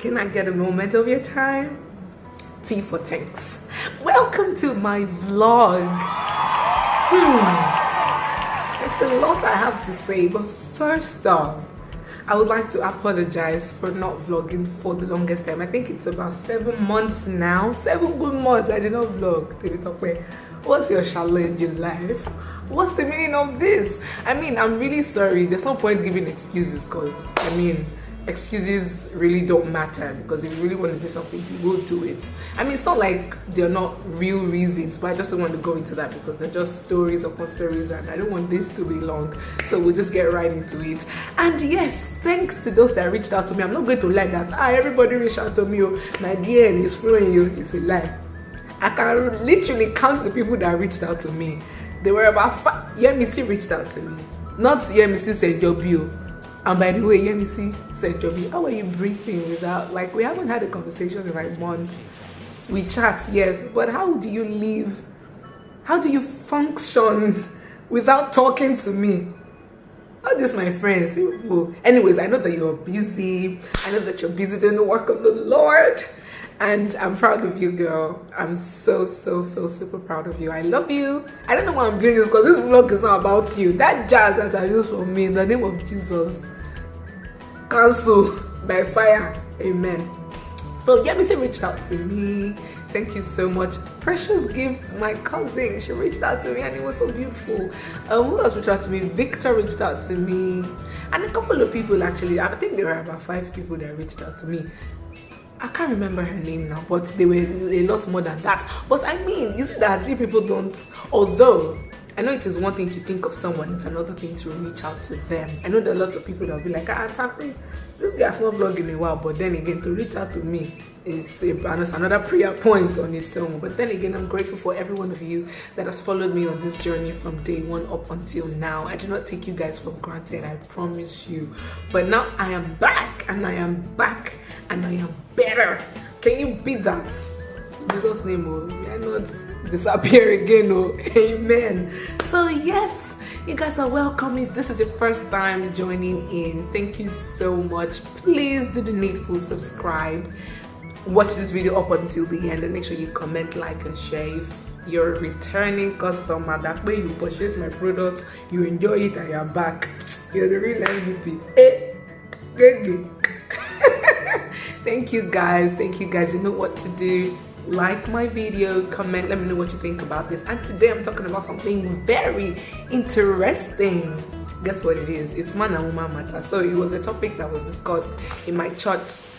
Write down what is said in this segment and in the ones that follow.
Can I get a moment of your time? T for thanks. Welcome to my vlog. There's a lot I have to say, but first off, I would like to apologize for not vlogging for the longest time. I think it's about 7 months now. 7 good months I did not vlog. Temitope, what's your challenge in life? What's the meaning of this? I mean, I'm really sorry. There's no point giving excuses because, I mean, excuses really don't matter, because if you really want to do something, you will do it. I mean, it's not like they're not real reasons, but I just don't want to go into that because they're just stories upon stories and I don't want this to be long, so we'll just get right into it. And yes, thanks to those that reached out to me. I'm not going to lie that everybody reached out to me, my DM is flowing you. It's a lie. I can literally count the people that reached out to me. They were about 5. Yemisi reached out to me, not Yemisi said Jobio. And by the way, Yemisi said, Joby, how are you breathing without, like, we haven't had a conversation in like months. We chat, yes, but how do you live? How do you function without talking to me? All this, my friends. Anyways, I know that you're busy. I know that you're busy doing the work of the Lord. And I'm proud of you, girl. I'm so super proud of you. I love you. I don't know why I'm doing this because this vlog is not about you. That jazz that I use for me in the name of Jesus, cancel by fire. Amen. So Yemisi reached out to me. Thank you so much. Precious Gift, my cousin, she reached out to me and it was so beautiful. Who else reached out to me? Victor reached out to me. And a couple of people actually. I think there were about 5 people that reached out to me. I can't remember her name now, but they were a lot more than that. But I mean, is it that if people don't, although I know it is one thing to think of someone, it's another thing to reach out to them. I know there are lots of people that will be like, Tappy, this guy has not vlogged in a while, but then again, to reach out to me is another prayer point on its own. But then again, I'm grateful for every one of you that has followed me on this journey from day 1 up until now. I do not take you guys for granted, I promise you. But now I am back, and I am back, and I am better. Can you beat that? In Jesus' name, we are not disappear again, amen. So yes, you guys are welcome. If this is your first time joining in, thank you so much. Please do the needful, subscribe, watch this video up until the end, and make sure you comment, like, and share. If you're a returning customer, that way you purchase my product, you enjoy it, and you're back, you're the real MVP. Thank you guys, you know what to do. Like my video, comment, let me know what you think about this. And today I'm talking about something very interesting. Guess what it is? It's man and woman matter. So it was a topic that was discussed in my church.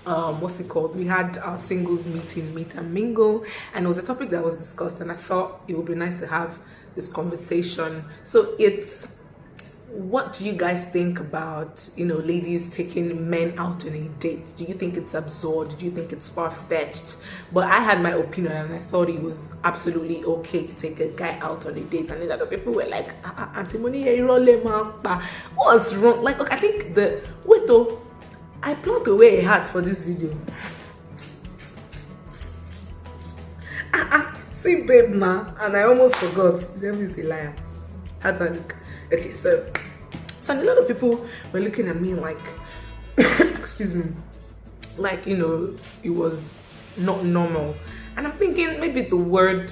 What's it called? We had our singles meeting, meet and mingle, and it was a topic that was discussed, and I thought it would be nice to have this conversation. So it's, what do you guys think about, ladies taking men out on a date? Do you think it's absurd? Do you think it's far-fetched? But I had my opinion, and I thought it was absolutely okay to take a guy out on a date. And a lot of people were like, Auntie Money, what's wrong? Like, look, I think I plugged away a hat for this video. See, babe, now, and I almost forgot. Let me say liar. Okay, so a lot of people were looking at me like, excuse me, like, it was not normal. And I'm thinking maybe the word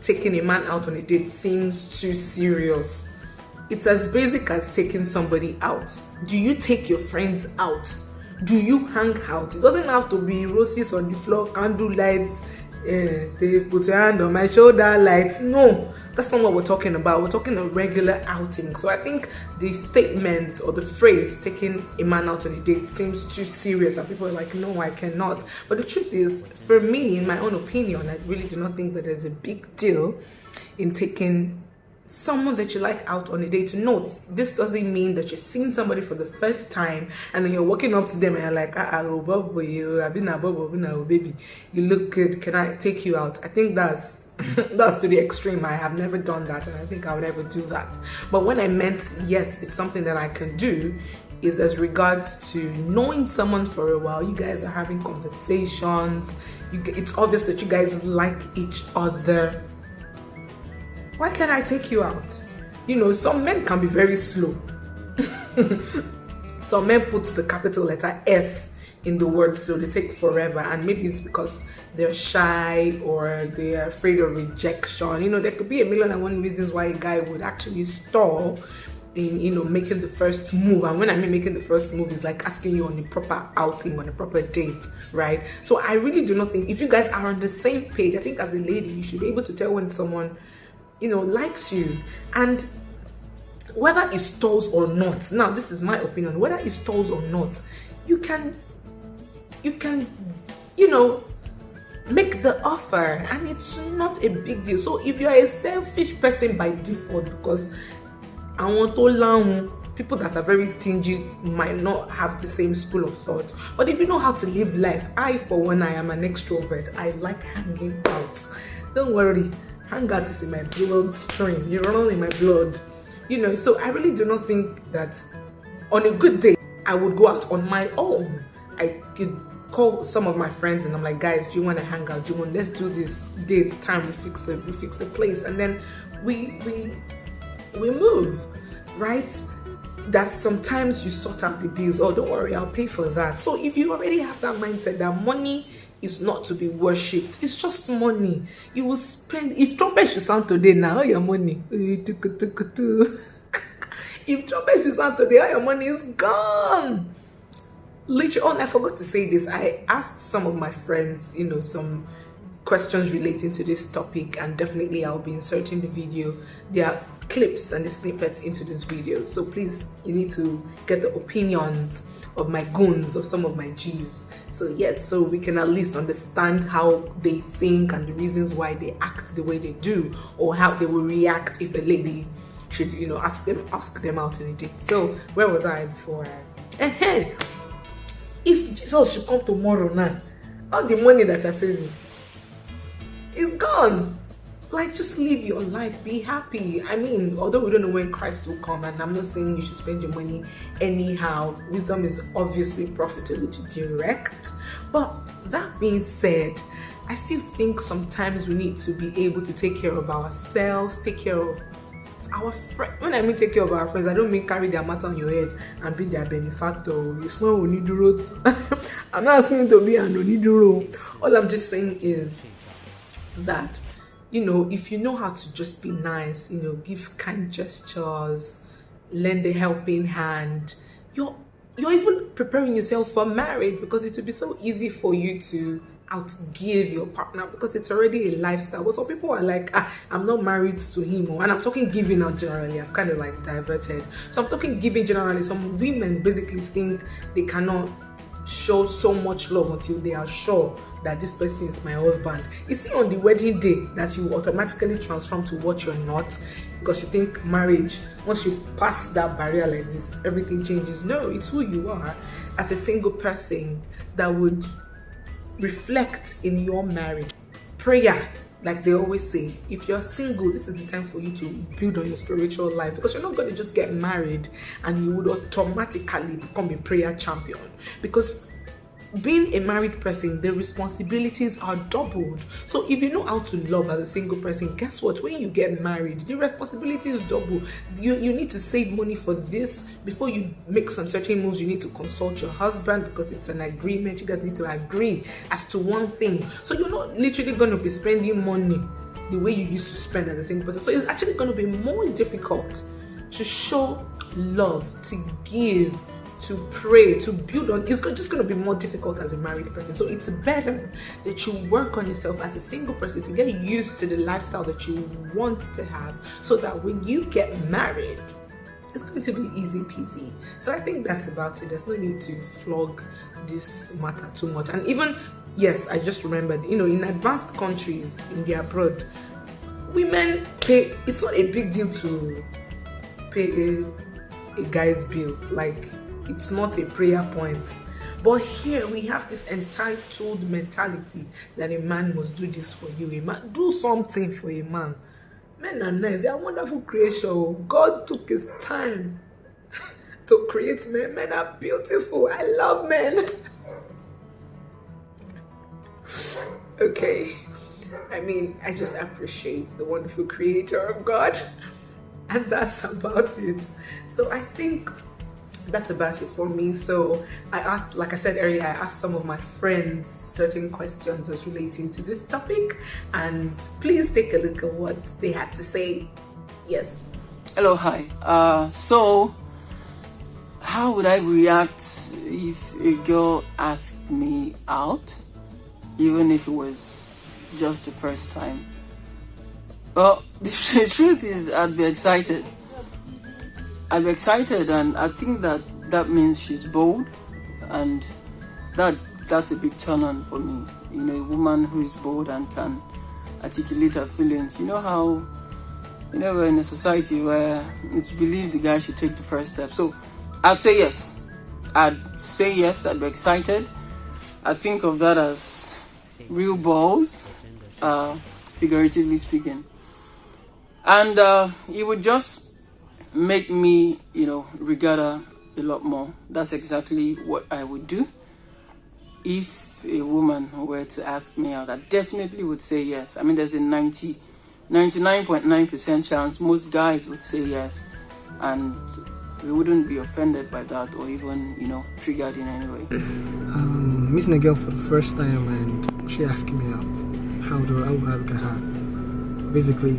taking a man out on a date seems too serious. It's as basic as taking somebody out. Do you take your friends out? Do you hang out? It doesn't have to be roses on the floor, candle lights, they put your hand on my shoulder, lights. No, that's not what we're talking about. We're talking a regular outing. So I think the statement or the phrase taking a man out on a date seems too serious, and people are like, no, I cannot. But the truth is, for me, in my own opinion, I really do not think that there's a big deal in taking someone that you like out on a date. Note, this doesn't mean that you're seeing somebody for the first time and then you're walking up to them and you're like, baby, you look good, can I take you out? I think that's to the extreme. I have never done that, and I think I would never do that. But when I meant, yes, it's something that I can do, is as regards to knowing someone for a while. You guys are having conversations, it's obvious that you guys like each other. Why can't I take you out? Some men can be very slow. Some men put the capital letter S in the word slow. They take forever, and maybe it's because they're shy or they're afraid of rejection. You know, there could be a million and one reasons why a guy would actually stall in, you know, making the first move. And when I mean making the first move, is like asking you on a proper outing, on a proper date, right? So I really do not think, if you guys are on the same page, I think as a lady you should be able to tell when someone, you know, likes you. And whether it stalls or not, now this is my opinion, whether it stalls or not, you can, you know, make the offer, and it's not a big deal. So if you're a selfish person by default, because I want to learn, people that are very stingy might not have the same school of thought. But if you know how to live life, I for one, I am an extrovert. I like hanging out. Don't worry, hangout is in my bloodstream. You run in my blood, you know. So I really do not think that on a good day I would go out on my own. I could call some of my friends and I'm like, guys, do you want to hang out? Do you want, let's do this date time, we fix a place, and then we move, right? That sometimes you sort out the bills. Oh, don't worry, I'll pay for that. So if you already have that mindset that money is not to be worshipped, it's just money. You will spend, if trumpet should sound today, now all your money. If trumpet should sound today, all your money is gone. Literally, oh, I forgot to say this. I asked some of my friends, you know, some questions relating to this topic, and definitely I'll be inserting the video. There are clips and the snippets into this video, so please, you need to get the opinions of my goons, of some of my G's. So yes, so we can at least understand how they think and the reasons why they act the way they do, or how they will react if a lady should, you know, ask them out on a date. So where was I before? If Jesus should come tomorrow now, all the money that you're saving is gone. Like, just live your life, be happy. I mean, although we don't know when Christ will come, and I'm not saying you should spend your money anyhow. Wisdom is obviously profitable to direct. But that being said, I still think sometimes we need to be able to take care of ourselves, take care of our friends. When I mean take care of our friends, I don't mean carry their matter on your head and be their benefactor. It's not oniduro. I'm not asking you to be an oniduro. All I'm just saying is that, you know, if you know how to just be nice, you know, give kind gestures, lend a helping hand, you're even preparing yourself for marriage, because it will be so easy for you to outgive your partner, because it's already a lifestyle. But some people are like, I'm not married to him, and I'm talking giving out generally. I've kind of like diverted. So I'm talking giving generally. Some women basically think they cannot show so much love until they are sure that this person is my husband. You see, on the wedding day that you automatically transform to what you're not, because you think marriage, once you pass that barrier like this, everything changes. No, it's who you are as a single person that would reflect in your marriage. Prayer, like they always say, if you're single, this is the time for you to build on your spiritual life, because you're not going to just get married and you would automatically become a prayer champion. Because being a married person, the responsibilities are doubled. So if you know how to love as a single person, guess what? When you get married, the responsibility is double. You need to save money for this. Before you make some certain moves, you need to consult your husband, because it's an agreement. You guys need to agree as to one thing. So you're not literally going to be spending money the way you used to spend as a single person. So it's actually going to be more difficult to show love, to give, to pray, to build on. It's just going to be more difficult as a married person. So it's better that you work on yourself as a single person to get used to the lifestyle that you want to have, so that when you get married, it's going to be easy peasy. So I think that's about it. There's no need to flog this matter too much. And even, yes, I just remembered, you know, in advanced countries, in the abroad, women pay. It's not a big deal to pay a guy's bill. Like, it's not a prayer point. But here we have this entitled mentality that a man must do this for you. A man, do something for a man. Men are nice. They are wonderful creation. God took his time to create men. Men are beautiful. I love men. Okay. I mean, I just appreciate the wonderful creator of God. And that's about it. So I think that's about it for me. So I asked, like I said earlier, I asked some of my friends certain questions as relating to this topic, and please take a look at what they had to say. Yes. Hello, hi. So how would I react if a girl asked me out, even if it was just the first time? Well, the truth is, I'd be excited. I'm excited, and I think that means she's bold, and that's a big turn on for me. You know, a woman who is bold and can articulate her feelings. You know how, we're in a society where it's believed the guy should take the first step. So I'd say yes. I'd be excited. I think of that as real balls, figuratively speaking. And it would just make me, regard her a lot more. That's exactly what I would do. If a woman were to ask me out, I definitely would say yes. I mean, there's a 99.9% chance most guys would say yes, and we wouldn't be offended by that or even, triggered in any way. Meeting a girl for the first time and she asking me out, how would I look at her? Basically,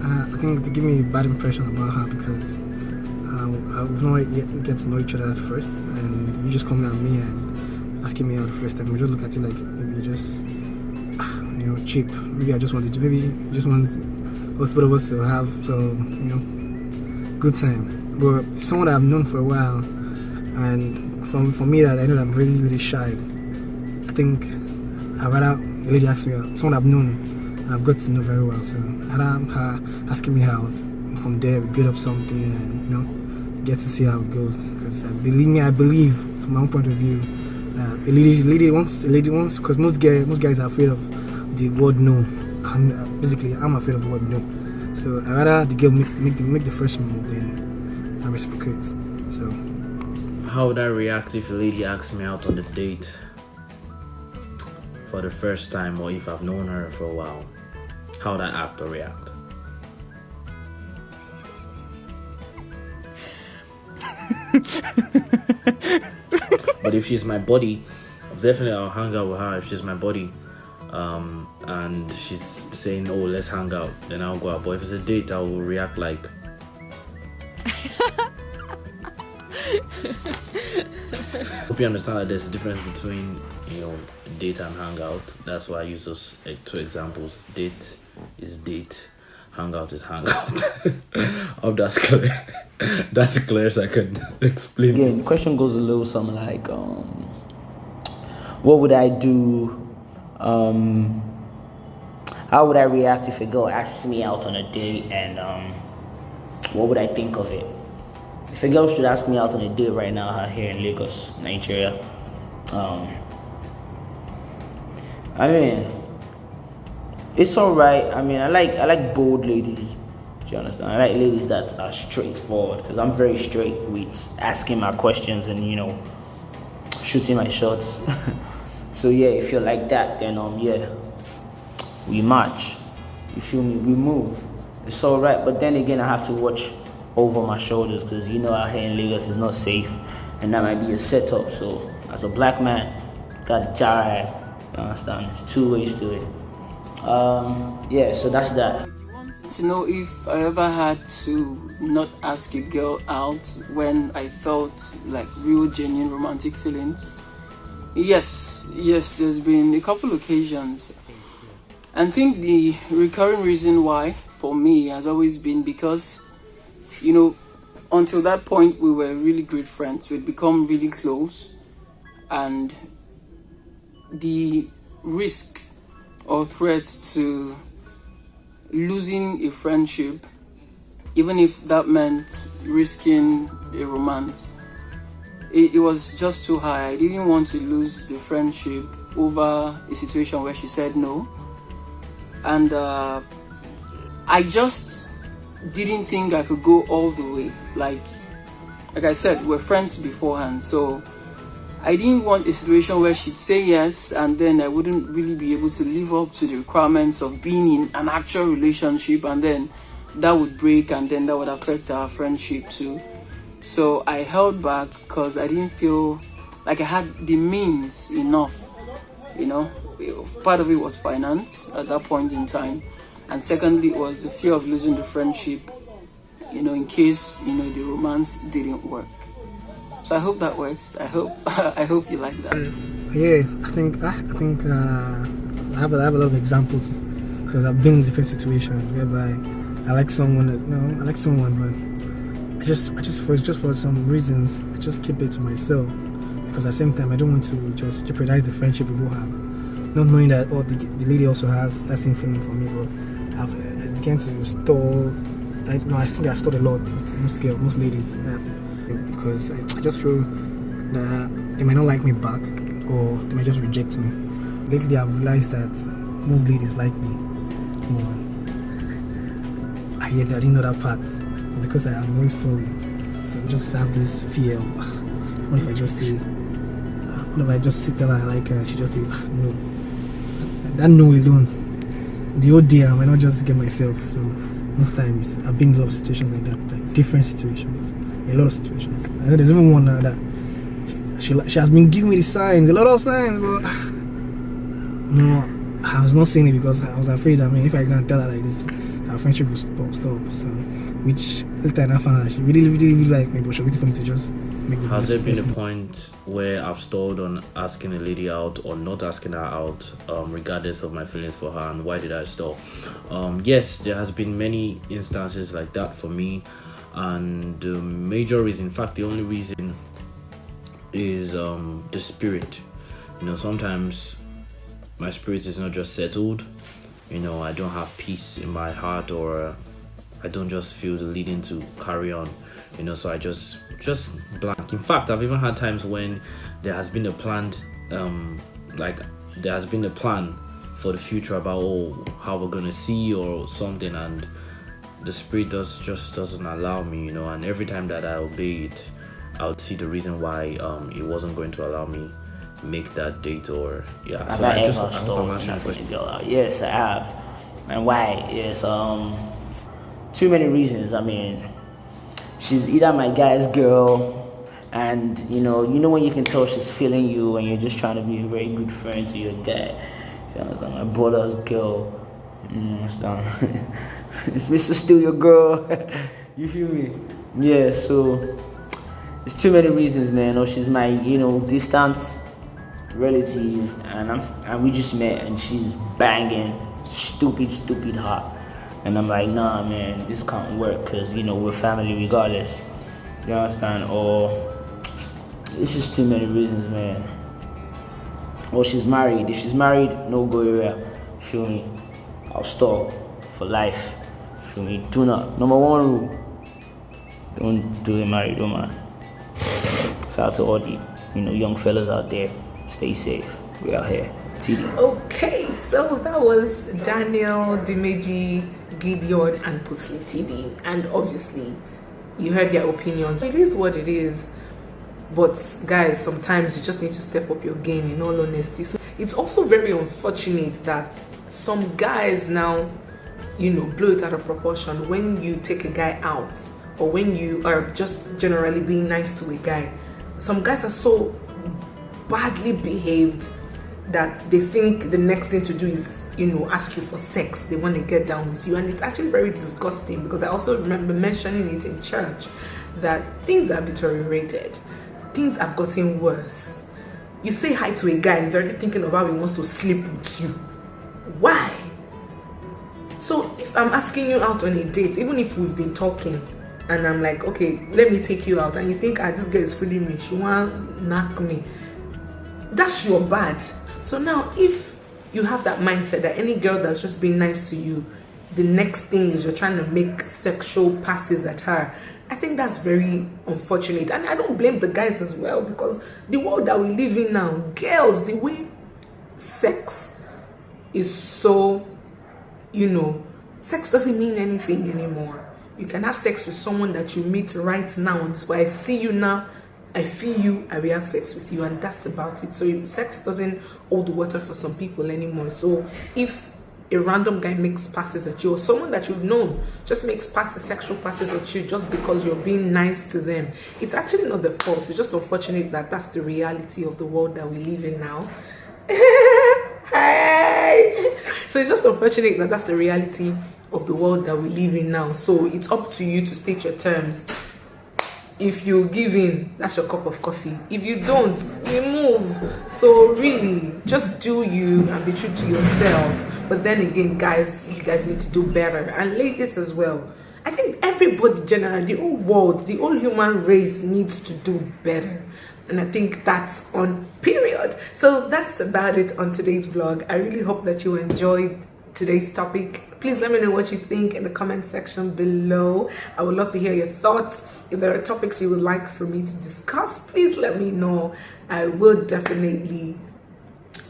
I think to give me a bad impression about her, because we've not yet get to know each other at first, and you just coming at me and asking me out the first time. We just look at you like maybe you're just, cheap. Maybe I just wanted to, maybe you just want both of us to have some, good time. But if someone that I've known for a while, and for me that I know that I'm really, really shy, I think I'd rather a lady ask me out, someone I've known and I've got to know very well. So I'd rather her asking me out. From there, we build up something and, get to see how it goes. Because I believe from my own point of view, a lady wants, because most guys are afraid of the word no. Basically, I'm afraid of the word no. So I'd rather the girl make the first move, then I reciprocate. So how would I react if a lady asks me out on a date for the first time, or if I've known her for a while? How would I act or react? But if she's my buddy, definitely I'll hang out with her. If she's my buddy, and she's saying, "Oh, let's hang out," then I'll go out. But if it's a date, I will react like. Hope you understand that there's a difference between date and hangout. That's why I use those two examples. Date is date, hangout is hangout. Hope that's clear. That's clear as I can explain. Again, the question goes a little something like, what would I do? How would I react if a girl asks me out on a date, and what would I think of it? If a girl should ask me out on a date right now here in Lagos, Nigeria, I mean, it's alright. I mean, I like bold ladies. Do you understand? I like ladies that are straightforward, because I'm very straight with asking my questions and shooting my shots. So yeah, if you're like that, then yeah, we match. You feel me? We move. It's alright. But then again, I have to watch over my shoulders, because out here in Lagos is not safe, and that might be a setup. So as a black man, gotta jive. You understand? There's two ways to it. Yeah, so that's that. To know if I ever had to not ask a girl out when I felt like real genuine romantic feelings. Yes, there's been a couple occasions. I think the recurring reason why for me has always been because until that point we were really great friends. We'd become really close, and the risk or threat to losing a friendship, even if that meant risking a romance, it was just too high. I didn't want to lose the friendship over a situation where she said no, and I just didn't think I could go all the way. Like I said, we're friends beforehand, so I didn't want a situation where she'd say yes and then I wouldn't really be able to live up to the requirements of being in an actual relationship, and then that would break and then that would affect our friendship too. So I held back because I didn't feel like I had the means enough, you know. Part of it was finance at that point in time, and secondly it was the fear of losing the friendship, you know, in case, you know, the romance didn't work. So I hope that works. I hope you like that. Yeah, I think I have a lot of examples because I've been in different situations whereby I like someone, but I just for some reasons I just keep it to myself, because at the same time I don't want to just jeopardize the friendship we both have, not knowing that the lady also has that same feeling for me. But I began to stall. I think I've stalled a lot with most ladies, because I just feel that they might not like me back, or they might just reject me. Lately I've realized that most ladies like me more. I didn't know that part, because I am very story. So I just have this fear of, what if I just say, what if I just sit there and I like her and she just say, no. That no alone, the whole day I might not just get myself. So most times I've been in a lot of situations like that, like different situations, a lot of situations. I know there's even one that she has been giving me the signs, a lot of signs, but no, I was not saying it because I was afraid. I mean, if I can't tell her like this, our friendship will stop. So, which later I found out she really liked me, but she waited for me to just make the Has there been a first point where I've stalled on asking a lady out or not asking her out, regardless of my feelings for her, and why did I stall? Yes, there has been many instances like that for me, and the major reason, in fact the only reason, is the spirit. You know, sometimes my spirit is not just settled. You know, I don't have peace in my heart, or I don't just feel the leading to carry on. You know, so I just blank. In fact, I've even had times when there has been a planned, there has been a plan for the future about how we're gonna see or something, and the spirit just doesn't allow me. You know, and every time that I obey it, I would see the reason why it wasn't going to allow me make that date, or yeah. Have So I I just ever I hope stolen I'm answering the as question. a girl out? Yes, I have. And why? Yes, too many reasons. I mean, she's either my guy's girl, and you know when you can tell she's feeling you, and you're just trying to be a very good friend to your guy. You know, my brother's girl. It's Mr. Still your girl. You feel me? Yeah. So there's too many reasons, man. Or she's my distant relative, and we just met, and she's banging stupid hot, and I'm like, nah man, this can't work, because we're family regardless, you understand? Or it's just too many reasons, man. Or she's married. If she's married, no go area, feel me? I'll stop for life, feel me? Do not, number one rule, don't do it married woman. Shout out to all the young fellas out there. Stay safe. We out here. TD. Okay, so that was Daniel, Dimeji, Gideon, and Pusli TD. And obviously, you heard their opinions. It is what it is. But guys, sometimes you just need to step up your game, in all honesty. It's also very unfortunate that some guys now, blow it out of proportion when you take a guy out, or when you are just generally being nice to a guy. Some guys are so badly behaved that they think the next thing to do is ask you for sex. They want to get down with you, and it's actually very disgusting, because I also remember mentioning it in church that things have deteriorated, things have gotten worse. You say hi to a guy and he's already thinking of how he wants to sleep with you. Why? So if I'm asking you out on a date, even if we've been talking and I'm like, okay, let me take you out, and you think, this girl is fooling me, she want knock me, that's your bad. So now if you have that mindset that any girl that's just being nice to you, the next thing is you're trying to make sexual passes at her, I think that's very unfortunate. And I don't blame the guys as well, because the world that we live in now, girls, the way sex is so, sex doesn't mean anything anymore. You can have sex with someone that you meet right now, and this way I see you now, I feel you, I will have sex with you, and that's about it. So sex doesn't hold water for some people anymore. So if a random guy makes passes at you, or someone that you've known just makes passes, sexual passes at you just because you're being nice to them, it's actually not the fault. It's just unfortunate that that's the reality of the world that we live in now. Hi. So it's just unfortunate that that's the reality of the world that we live in now. So it's up to you to state your terms. If you give in, that's your cup of coffee. If you don't, you move. So really, just do you and be true to yourself. But then again, guys, you guys need to do better. And ladies as well. I think everybody generally, the whole world, the whole human race needs to do better. And I think that's on period. So that's about it on today's vlog. I really hope that you enjoyed today's topic. Please let me know what you think in the comment section below. I would love to hear your thoughts. If there are topics you would like for me to discuss, please let me know. I will definitely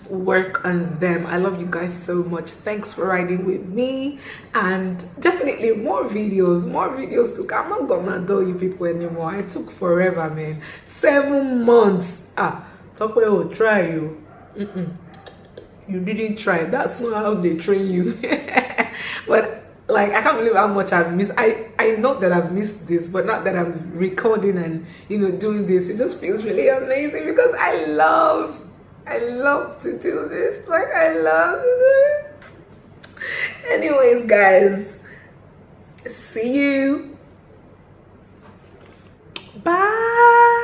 work on them. I love you guys so much. Thanks for riding with me, and definitely more videos to come. I'm not gonna do you people anymore. I took forever, man. 7 months. Talk about will try you. You didn't try. That's not how they train you. But like, I can't believe how much I've missed. I know that I've missed this, but not that I'm recording and doing this. It just feels really amazing because I love to do this. Like, I love it. Anyways, guys, see you. Bye.